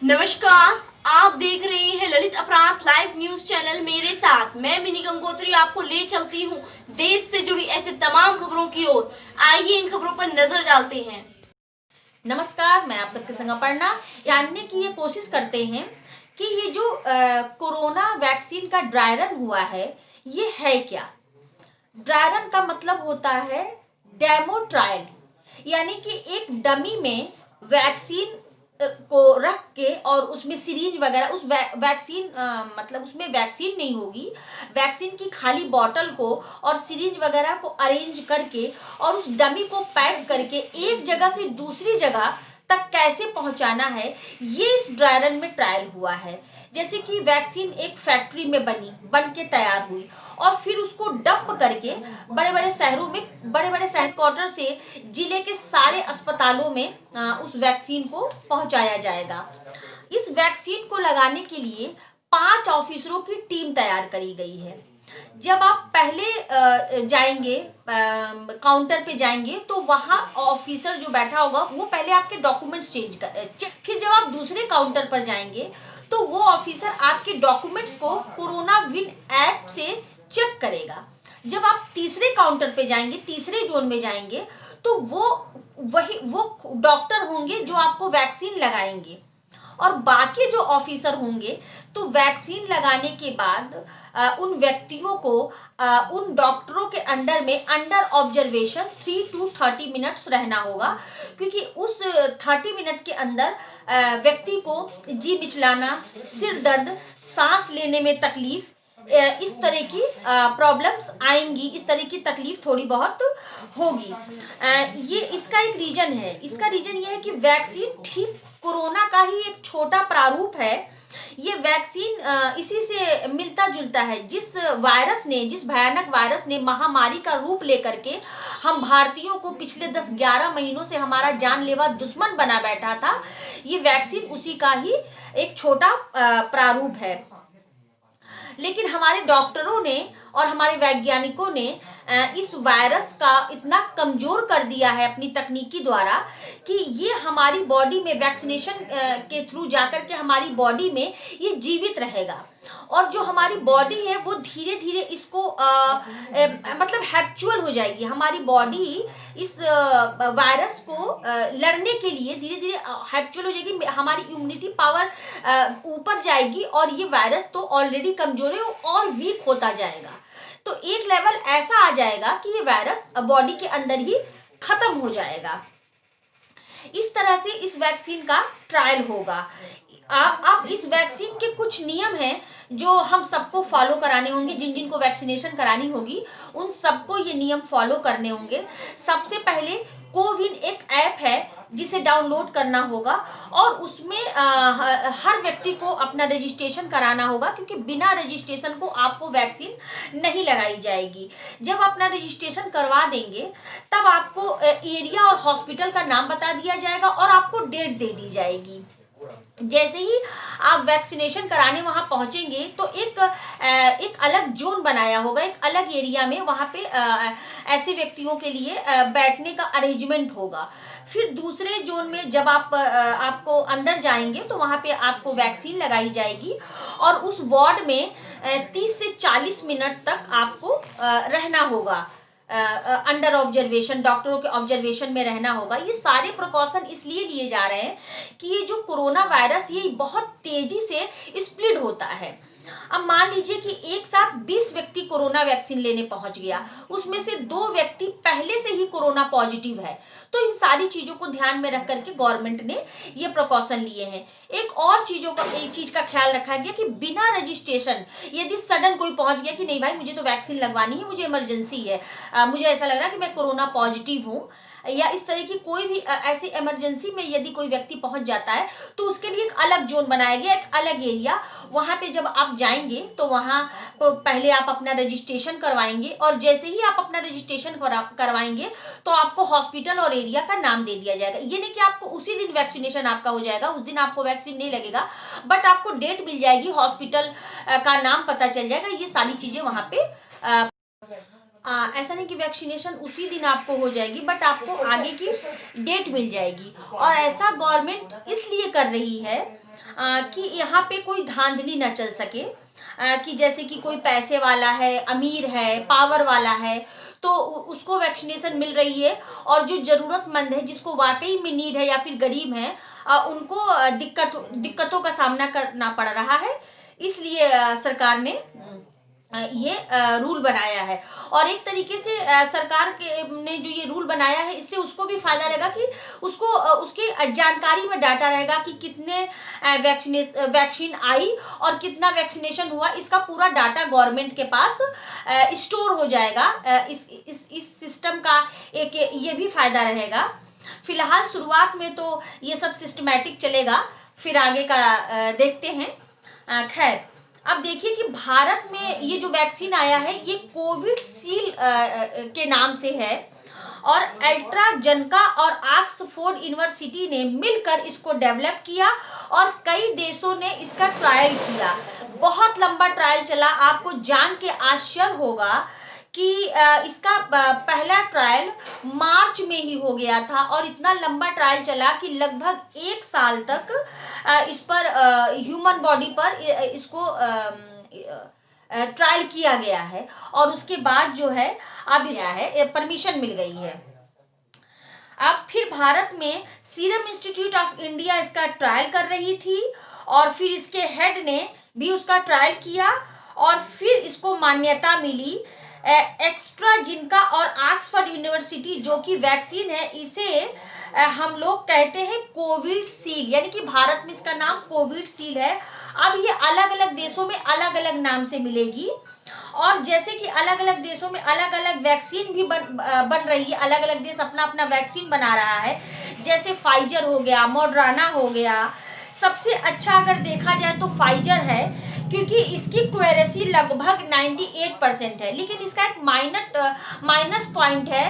नमस्कार। आप देख रहे हैं ललित अपराध लाइव न्यूज चैनल। मेरे साथ मैं मिनी गंगोत्री आपको ले चलती हूँ देश से जुड़ी ऐसे तमाम खबरों की ओर। आइए इन खबरों पर नजर डालते हैं। नमस्कार, मैं आप सबके संग अपर्णा। जानने की ये कोशिश करते हैं कि ये जो कोरोना वैक्सीन का ड्राई रन हुआ है ये है क्या। ड्राई रन का मतलब होता है डेमो ट्रायल, यानी कि एक डमी में वैक्सीन को रख के और उसमें सिरिंज वगैरह उस वैक्सीन मतलब उसमें वैक्सीन नहीं होगी, वैक्सीन की खाली बॉटल को और सिरिंज वगैरह को अरेंज करके और उस डमी को पैक करके एक जगह से दूसरी जगह तक कैसे पहुंचाना है, ये इस ड्राई रन में ट्रायल हुआ है। जैसे कि वैक्सीन एक फैक्ट्री में बन के तैयार हुई और फिर उसको डंप करके बड़े बड़े शहरों में, बड़े बड़े हेडक्वार्टर से जिले के सारे अस्पतालों में उस वैक्सीन को पहुंचाया जाएगा। इस वैक्सीन को लगाने के लिए 5 ऑफिसरों की टीम तैयार करी गई है। जब आप पहले जाएंगे, काउंटर पे जाएंगे, तो वहाँ ऑफिसर जो बैठा होगा वो पहले आपके डॉक्यूमेंट्स फिर जब आप दूसरे काउंटर पर जाएंगे तो वो ऑफिसर आपके डॉक्यूमेंट्स को कोरोना विन ऐप से चेक करेगा। जब आप तीसरे काउंटर पे जाएंगे, तीसरे जोन में जाएंगे, तो वो डॉक्टर होंगे जो आपको वैक्सीन लगाएंगे और बाकी जो ऑफिसर होंगे तो वैक्सीन लगाने के बाद उन व्यक्तियों को उन डॉक्टरों के अंडर में अंडर ऑब्जर्वेशन 3 to 30 मिनट्स रहना होगा, क्योंकि उस 30 मिनट के अंदर व्यक्ति को जी मिचलाना, सिर दर्द, सांस लेने में तकलीफ, इस तरह की प्रॉब्लम्स आएंगी, इस तरह की तकलीफ थोड़ी बहुत होगी। ये इसका एक रीजन है। इसका रीजन ये है कि वैक्सीन ठीक कोरोना का ही एक छोटा प्रारूप है। ये वैक्सीन इसी से मिलता जुलता है। जिस भयानक वायरस ने महामारी का रूप लेकर के हम भारतीयों को पिछले 10-11 महीनों से हमारा जानलेवा दुश्मन बना बैठा था, ये वैक्सीन उसी का ही एक छोटा प्रारूप है। लेकिन हमारे डॉक्टरों ने और हमारे वैज्ञानिकों ने इस वायरस का इतना कमजोर कर दिया है अपनी तकनीकी द्वारा कि ये हमारी बॉडी में वैक्सीनेशन के थ्रू जाकर के हमारी बॉडी में ये जीवित रहेगा और जो हमारी बॉडी है वो धीरे धीरे इसको मतलब हैप्चुअल हो जाएगी। हमारी बॉडी इस वायरस को लड़ने के लिए धीरे धीरे हैप्चुअल हो जाएगी। हमारी इम्यूनिटी पावर ऊपर जाएगी और ये वायरस तो ऑलरेडी कमजोर है और वीक होता जाएगा। तो एक लेवल ऐसा आ जाएगा कि ये वायरस बॉडी के अंदर ही खत्म हो जाएगा। इस तरह से इस वैक्सीन का ट्रायल होगा। अब इस वैक्सीन के कुछ नियम हैं जो हम सबको फॉलो कराने होंगे। जिन जिनको वैक्सीनेशन करानी होगी उन सबको ये नियम फॉलो करने होंगे। सबसे पहले कोविन एक ऐप है जिसे डाउनलोड करना होगा और उसमें हर व्यक्ति को अपना रजिस्ट्रेशन कराना होगा, क्योंकि बिना रजिस्ट्रेशन को आपको वैक्सीन नहीं लगाई जाएगी। जब अपना रजिस्ट्रेशन करवा देंगे तब आपको एरिया और हॉस्पिटल का नाम बता दिया जाएगा और आपको डेट दे दी जाएगी। जैसे ही आप वैक्सीनेशन कराने वहां पहुंचेंगे तो एक अलग जोन बनाया होगा, एक अलग एरिया में वहां पे ऐसे व्यक्तियों के लिए बैठने का अरेंजमेंट होगा। फिर दूसरे जोन में जब आपको अंदर जाएंगे तो वहां पे आपको वैक्सीन लगाई जाएगी और उस वार्ड में 30 से 40 मिनट तक आपको रहना होगा। अंडर ऑब्जर्वेशन, डॉक्टरों के ऑब्जर्वेशन में रहना होगा। ये सारे प्रिकॉशन इसलिए लिए जा रहे हैं कि ये जो कोरोना वायरस ये बहुत तेजी से स्प्रेड होता है। अब मान लीजिए कि एक साथ 20 व्यक्ति कोरोना वैक्सीन लेने पहुंच गया, उसमें से 2 व्यक्ति पहले से ही कोरोना पॉजिटिव है, तो इन सारी चीजों को ध्यान में रख करके गवर्नमेंट ने ये प्रिकॉशन लिए हैं। एक चीज का ख्याल रखा गया कि बिना रजिस्ट्रेशन यदि सडन कोई पहुंच गया कि नहीं भाई मुझे तो वैक्सीन लगवानी है, मुझे इमरजेंसी है, मुझे ऐसा लग रहा है कि मैं कोरोना पॉजिटिव हूँ, या इस तरह की कोई भी ऐसी इमरजेंसी में यदि कोई व्यक्ति पहुंच जाता है तो उसके लिए एक अलग जोन बनाया गया, एक अलग एरिया। वहां पे जब आप जाएंगे तो वहां पहले आप अपना रजिस्ट्रेशन करवाएंगे और जैसे ही आप अपना रजिस्ट्रेशन करवाएंगे तो आपको हॉस्पिटल और एरिया का नाम दे दिया जाएगा। ये नहीं कि आपको उसी दिन वैक्सीनेशन आपका हो जाएगा, उस दिन आपको वैक्सीन नहीं लगेगा, बट आपको डेट मिल जाएगी, हॉस्पिटल का नाम पता चल जाएगा। ये सारी चीजें वहां पे ऐसा नहीं कि वैक्सीनेशन उसी दिन आपको हो जाएगी, बट आपको आगे की डेट मिल जाएगी। और ऐसा गवर्नमेंट इसलिए कर रही है कि यहाँ पे कोई धांधली ना चल सके, कि जैसे कि कोई पैसे वाला है, अमीर है, पावर वाला है, तो उसको वैक्सीनेशन मिल रही है, और जो ज़रूरतमंद है, जिसको वाकई में नीड है या फिर गरीब हैं, उनको दिक्कतों का सामना करना पड़ रहा है। इसलिए सरकार ने ये रूल बनाया है। और एक तरीके से सरकार के ने जो ये रूल बनाया है, इससे उसको भी फायदा रहेगा कि उसको उसके जानकारी में डाटा रहेगा कि कितने वैक्सीन आई और कितना वैक्सीनेशन हुआ। इसका पूरा डाटा गवर्नमेंट के पास स्टोर हो जाएगा। इस सिस्टम का एक ये भी फायदा रहेगा। फिलहाल शुरुआत में तो ये सब सिस्टमैटिक चलेगा, फिर आगे का देखते हैं। खैर, अब देखिए कि भारत में ये जो वैक्सीन आया है, ये कोविशील्ड के नाम से है, और एस्ट्राजेनेका और ऑक्सफोर्ड यूनिवर्सिटी ने मिलकर इसको डेवलप किया, और कई देशों ने इसका ट्रायल किया। बहुत लंबा ट्रायल चला। आपको जान के आश्चर्य होगा कि इसका पहला ट्रायल मार्च में ही हो गया था, और इतना लंबा ट्रायल चला कि लगभग 1 साल तक इस पर ह्यूमन बॉडी पर इसको ट्रायल किया गया है, और उसके बाद जो है अब परमिशन मिल गई है। अब फिर भारत में सीरम इंस्टीट्यूट ऑफ इंडिया इसका ट्रायल कर रही थी, और फिर इसके हेड ने भी उसका ट्रायल किया, और फिर इसको मान्यता मिली। एस्ट्राजेनेका और ऑक्सफोर्ड यूनिवर्सिटी जो कि वैक्सीन है, इसे हम लोग कहते हैं कोविशील्ड, यानी कि भारत में इसका नाम कोविशील्ड है। अब ये अलग अलग देशों में अलग अलग नाम से मिलेगी, और जैसे कि अलग अलग देशों में अलग अलग वैक्सीन भी बन रही है, अलग अलग देश अपना अपना वैक्सीन बना रहा है। जैसे फाइजर हो गया, मॉडर्ना हो गया। सबसे अच्छा अगर देखा जाए तो फाइजर है, क्योंकि इसकी एक्यूरेसी लगभग 98% है। लेकिन इसका एक माइनस पॉइंट है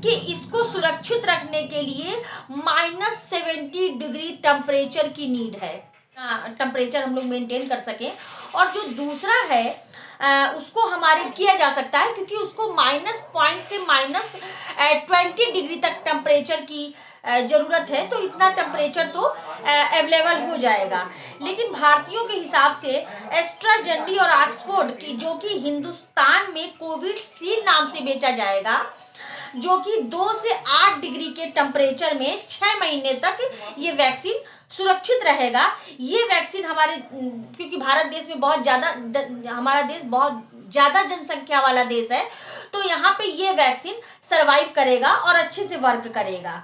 कि इसको सुरक्षित रखने के लिए -70 डिग्री टेम्परेचर की नीड है, टेम्परेचर हम लोग मेंटेन कर सकें। और जो दूसरा है उसको हमारे किया जा सकता है, क्योंकि उसको -0 से -20 डिग्री तक टेम्परेचर की ज़रूरत है, तो इतना टेम्परेचर तो अवेलेबल हो जाएगा। लेकिन भारतीयों के हिसाब से एस्ट्राजेनेका और ऑक्सफोर्ड की, जो कि हिंदुस्तान में कोविशील्ड नाम से बेचा जाएगा, जो कि 2 से 8 डिग्री के टेम्परेचर में 6 महीने तक ये वैक्सीन सुरक्षित रहेगा। ये वैक्सीन हमारे, क्योंकि भारत देश में हमारा देश बहुत ज़्यादा जनसंख्या वाला देश है, तो यहाँ पे ये वैक्सीन सर्वाइव करेगा और अच्छे से वर्क करेगा।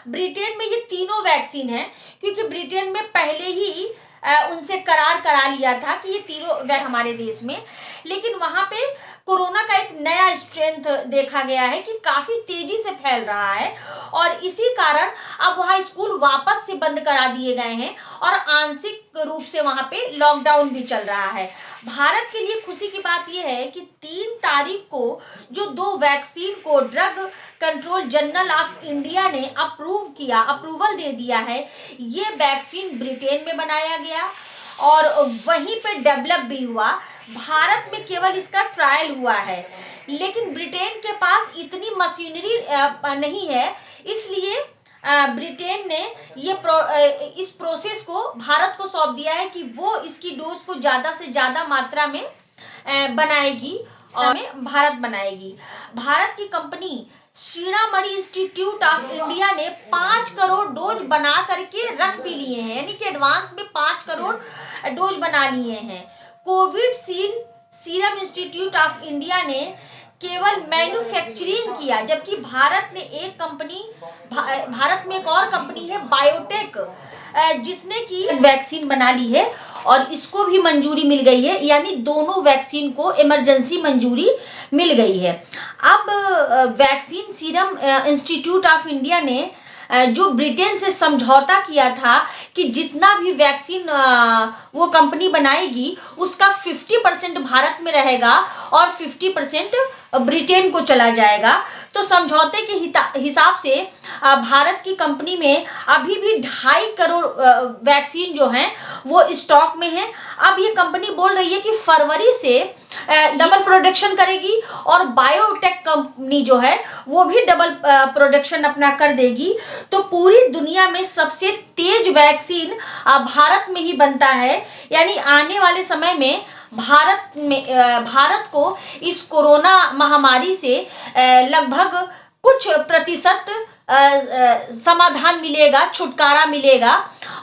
ब्रिटेन में ये तीनों वैक्सीन है, क्योंकि ब्रिटेन में पहले ही उनसे करार करा लिया था कि ये तीनों हमारे देश में। लेकिन वहाँ पे कोरोना का एक नया स्ट्रेंथ देखा गया है कि काफ़ी तेज़ी से फैल रहा है, और इसी कारण अब वहाँ स्कूल वापस से बंद करा दिए गए हैं, और आंशिक रूप से वहाँ पे लॉकडाउन भी चल रहा है। भारत के लिए खुशी की बात यह है कि 3 तारीख को जो 2 वैक्सीन को drug control general of India ने अप्रूवल दे दिया है। ये वैक्सीन ब्रिटेन में बनाया गया और वहीं पे डेवलप भी हुआ। भारत में केवल इसका ट्रायल हुआ है, लेकिन ब्रिटेन के पास इतनी मशीनरी नहीं है, इसलिए ब्रिटेन ने इस प्रोसेस को भारत को सौंप दिया है कि वो इसकी डोज को ज़्यादा से ज़्यादा मात्रा में बनाएगी, और भारत बनाएगी। भारत की कंपनी श्रीरामणि इंस्टीट्यूट ऑफ इंडिया ने 5 करोड़ डोज बना करके रख भी लिए हैं, यानी कि एडवांस में 5 करोड़ डोज बना लिए हैं। Covishield serum institute of India ने केवल मैन्युफैक्चरिंग किया, जबकि भारत में एक और कंपनी है बायोटेक, जिसने की वैक्सीन बना ली है और इसको भी मंजूरी मिल गई है, यानी दोनों वैक्सीन को इमरजेंसी मंजूरी मिल गई है। अब vaccine serum institute of India ने जो ब्रिटेन से समझौता किया था कि जितना भी वैक्सीन वो कंपनी बनाएगी उसका 50% भारत में रहेगा और 50% ब्रिटेन को चला जाएगा। तो समझौते के हिसाब से भारत की कंपनी में अभी भी 2.5 करोड़ वैक्सीन जो हैं वो स्टॉक में है। अब ये कंपनी बोल रही है कि फरवरी से डबल प्रोडक्शन करेगी और बायोटेक कंपनी जो है वो भी डबल प्रोडक्शन अपना कर देगी। तो पूरी दुनिया में सबसे तेज वैक्सीन भारत में ही बनता है। यानी आने वाले समय में भारत को इस कोरोना महामारी से लगभग कुछ प्रतिशत समाधान मिलेगा, छुटकारा मिलेगा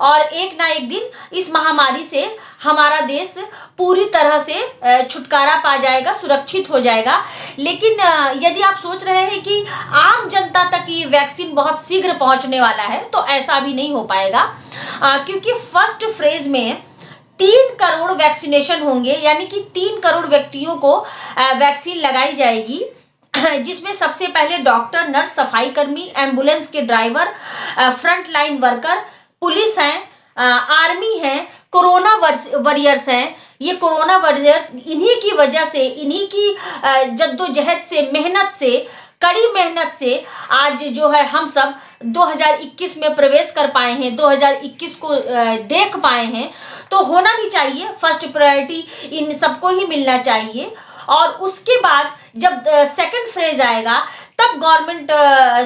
और एक ना एक दिन इस महामारी से हमारा देश पूरी तरह से छुटकारा पा जाएगा, सुरक्षित हो जाएगा। लेकिन यदि आप सोच रहे हैं कि आम जनता तक ये वैक्सीन बहुत शीघ्र पहुंचने वाला है, तो ऐसा भी नहीं हो पाएगा, क्योंकि फर्स्ट फेज में 3 करोड़ वैक्सीनेशन होंगे, यानी कि 3 करोड़ व्यक्तियों को वैक्सीन लगाई जाएगी, जिसमें सबसे पहले डॉक्टर, नर्स, सफाई कर्मी, एम्बुलेंस के driver, front line worker, police हैं, आर्मी हैं, कोरोना वॉरियर्स हैं। ये कोरोना वॉरियर्स इन्हीं की वजह से, इन्हीं की जद्दोजहद से, मेहनत से, कड़ी मेहनत से आज जो है हम सब 2021 में प्रवेश कर पाए हैं, 2021 को देख पाए हैं। तो होना भी चाहिए, फर्स्ट प्रायोरिटी इन सबको ही मिलना चाहिए। और उसके बाद जब सेकंड फेज आएगा तब गवर्नमेंट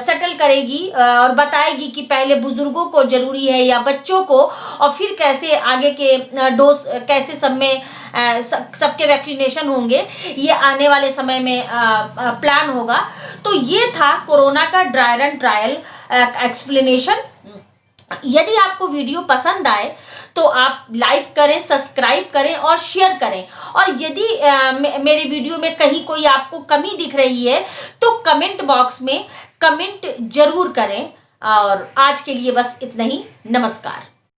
सेटल करेगी और बताएगी कि पहले बुजुर्गों को जरूरी है या बच्चों को, और फिर कैसे आगे के डोज कैसे सब में सबके वैक्सीनेशन होंगे, ये आने वाले समय में प्लान होगा। तो ये था कोरोना का ड्राई रन ट्रायल एक्सप्लेनेशन। यदि आपको वीडियो पसंद आए तो आप लाइक करें, सब्सक्राइब करें और शेयर करें। और यदि मेरे वीडियो में कहीं कोई आपको कमी दिख रही है तो कमेंट बॉक्स में कमेंट जरूर करें। और आज के लिए बस इतना ही। नमस्कार।